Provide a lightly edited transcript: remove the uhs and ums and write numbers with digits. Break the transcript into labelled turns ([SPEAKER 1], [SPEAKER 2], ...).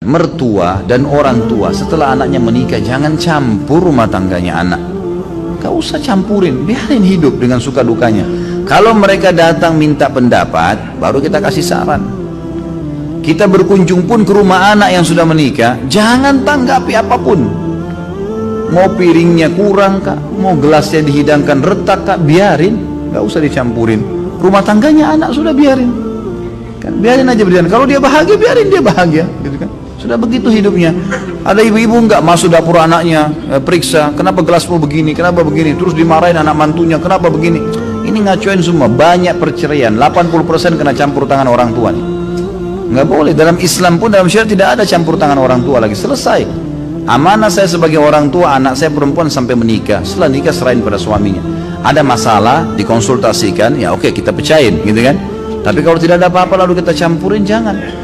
[SPEAKER 1] mertua dan orang tua setelah anaknya menikah jangan campur rumah tangganya anak. Gak usah campurin, biarin hidup dengan suka dukanya. Kalau mereka datang minta pendapat, baru kita kasih saran. Kita berkunjung pun ke rumah anak yang sudah menikah, jangan tanggapi apapun. Mau piringnya kurang kak, mau gelasnya dihidangkan retak kak, biarin, gak usah dicampurin. Rumah tangganya anak sudah biarin, kan, biarin aja berjalan. Kalau dia bahagia, biarin dia bahagia, gitu kan. Sudah begitu hidupnya. Ada ibu-ibu nggak masuk dapur anaknya, periksa, kenapa gelasmu begini, kenapa begini, terus dimarahin anak mantunya, kenapa begini. Ini ngacuin semua, banyak perceraian, 80% kena campur tangan orang tua nih. Nggak boleh, dalam Islam pun, dalam syariat tidak ada campur tangan orang tua lagi, selesai. Amanah saya sebagai orang tua, anak saya perempuan sampai menikah, setelah nikah serahin pada suaminya. Ada masalah, dikonsultasikan, ya oke, kita pecahin, gitu kan. Tapi kalau tidak ada apa-apa lalu kita campurin, jangan.